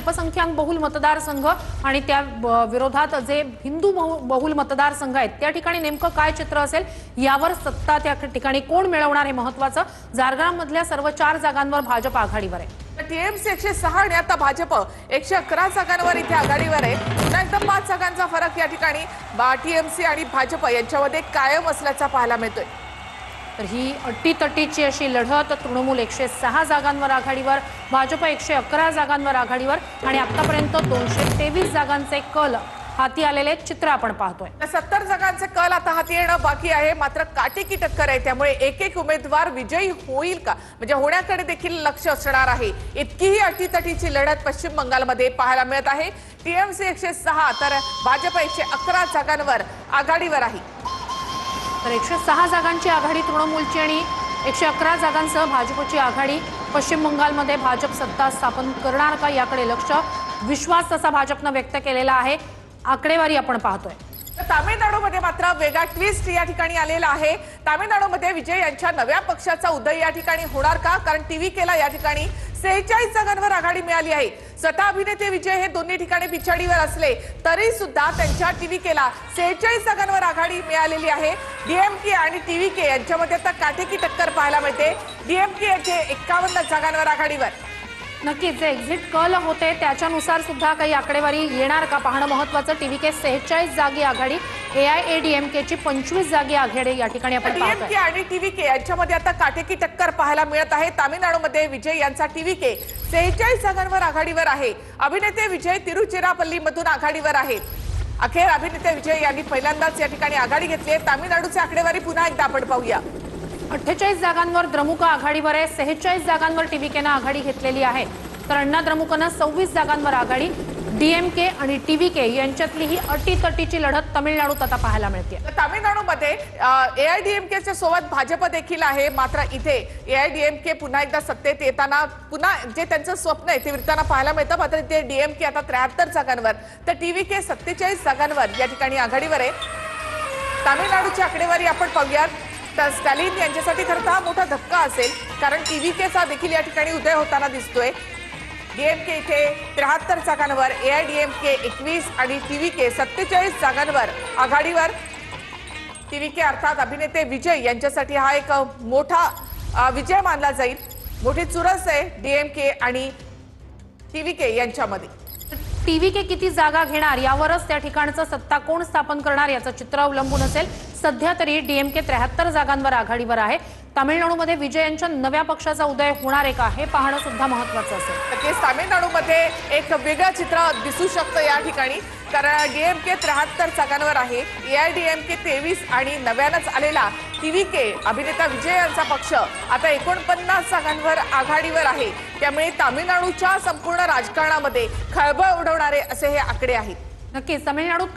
अल्पसंख्याक बहुल मतदारसंघ आणि त्या विरोधात जे हिंदू बहुल मतदारसंघ आहेत त्या ठिकाणी नेमकं काय चित्र असेल यावर सत्ता त्या ठिकाणी कोण मिळवणार हे महत्त्वाचं। झारग्राम मधल्या सर्व 4 जागांवर भाजप आघाडीवर आहे। टीएमसी 106 आणि आता भाजप 111 जागांवर इथे आघाडीवर आहे। पुन्हा एकदा 5 जागांचा फरक या ठिकाणी टीएमसी आणि भाजप यांच्यामध्ये कायम असल्याचा पाहायला मिळतोय। तर ही अट्टीतट्टीची अशी लढत तृणमूल 106 जागांवर आघाडीवर, भाजप 111 जागांवर आघाडीवर आणि आतापर्यंत 223 जागांचे कल हाती आलेले चित्र आपण पाहतोय। 70 जागांचे कल आता हाती येणं बाकी आहे, मात्र काटेकी टक्कर आहे, त्यामुळे एक एक उमेदवार विजयी होईल का म्हणजे होण्याकडे देखील लक्ष असणार आहे। इतकीही अट्टीतट्टीची लढत पश्चिम बंगालमध्ये पाहायला मिळत आहे। टीएमसी 106 तर भाजप 111 जागांवर आघाडीवर आहे। तर 106 जागांची आघाडी तृणमूलची आणि 111 जागांसह भाजपची आघाडी। पश्चिम बंगालमध्ये भाजप सत्ता स्थापन करणार का याकडे लक्ष, विश्वास तसा भाजपने व्यक्त केलेला आहे। आकडेवारी आपण पाहतोय। तामिळनाडूमध्ये मात्र वेगळा ट्विस्ट या ठिकाणी आलेला आहे। तामिळनाडूमध्ये विजय यांच्या नव्या पक्षाचा उदय या ठिकाणी होणार का, कारण टीव्हीकेला या ठिकाणी 46 जागांवर आघाडी मिळाली आहे। स्वतः अभिनेते विजय हे दोन्ही ठिकाणी पिछाडीवर असले तरी सुद्धा त्यांच्या टीव्हीकेला 46 जागांवर आघाडी मिळालेली आहे। डीएमके आणि टीव्हीके यांच्यामध्ये आता काटेकी टक्कर पाहायला मिळते। डीएमके यांचे 51 जागांवर आघाडीवर। नक्कीच जे एक्झिट कल होते त्याच्यानुसार सुद्धा काही आकडेवारी येणार का पाहणं महत्त्वाचं। टीव्हीके 46 जागी आघाडी, एआयएडीएमके ची 25 जागी आघाडी या ठिकाणी आपण पाहतोय। डीएमके आणि टीव्हीके यांच्यामध्ये आता काटेकी टक्कर पाहायला मिळत आहे। तामिळनाडूमध्ये विजय यांचा टीव्हीके 46 जागांवर आघाडीवर आहे। अभिनेते विजय तिरुचिरापल्ली मधून आघाडीवर आहेत। अखेर अभिनेते विजय यांनी पहिल्यांदाच या ठिकाणी आघाडी घेतली आहे। तामिळनाडूची आकडेवारी पुन्हा एकदा आपण पाहूया। 48 जागांवर द्रमुक आघाडीवर आहे, 46 जागांवर टीव्हीकेनं आघाडी घेतलेली आहे। तर अण्णा द्रमुकनं 26 जागांवर आघाडी। डीएमके आणि टीव्हीके यांच्यातली ही अटीतटीची लढत तामिळनाडूत आता पाहायला मिळते। तामिळनाडूमध्ये एआयडीएमकेच्या सोबत भाजप देखील आहे, मात्र इथे एआयडीएमके पुन्हा एकदा सत्तेत येताना पुन्हा जे त्यांचं स्वप्न आहे ते विरताना पाहायला मिळतं। मात्र इथे डीएमके आता 73 जागांवर तर टीव्हीके 47 जागांवर या ठिकाणी आघाडीवर आहे। तामिळनाडूची आकडेवारी आपण पाहूयात। तर स्टॅलिन यांच्यासाठी खरं तर हा मोठा धक्का असेल, कारण टीव्हीकेचा देखील या ठिकाणी उदय होताना दिसतोय। डीएमके इथे 73 जागांवर, एआयडीएमके 21 आणि टीव्हीके 47 जागांवर आघाडीवर। टीव्हीके अर्थात अभिनेते विजय यांच्यासाठी हा एक मोठा विजय मानला जाईल। मोठी चुरस आहे डीएमके आणि टीव्हीके यांच्यामध्ये। टीव्हीके किती जागा घेणार यावरच त्या ठिकाणचं सत्ता कोण स्थापन करणार याचं चित्र अवलंबून असेल। सध्या तरी डीएमके 73 जागांवर आघाडीवर आहे। तामिळनाडूमध्ये विजय यांच्या नव्या पक्षाचा उदय होणार आहे का हे पाहणं सुद्धा महत्त्वाचं असेल। नक्कीच तामिळनाडूमध्ये एक वेगळं चित्र दिसू शकतं या ठिकाणी, कारण डीएमके 73 जागांवर आहे, एआयडीएमके 23 आणि नव्यानंच आलेला टीव्हीके अभिनेता विजय यांचा पक्ष आता 49 जागांवर आघाडीवर आहे। त्यामुळे तामिळनाडूच्या संपूर्ण राजकारणामध्ये खळबळ उडवणारे असे हे आकडे आहेत। नक्कीच तामिळनाडूत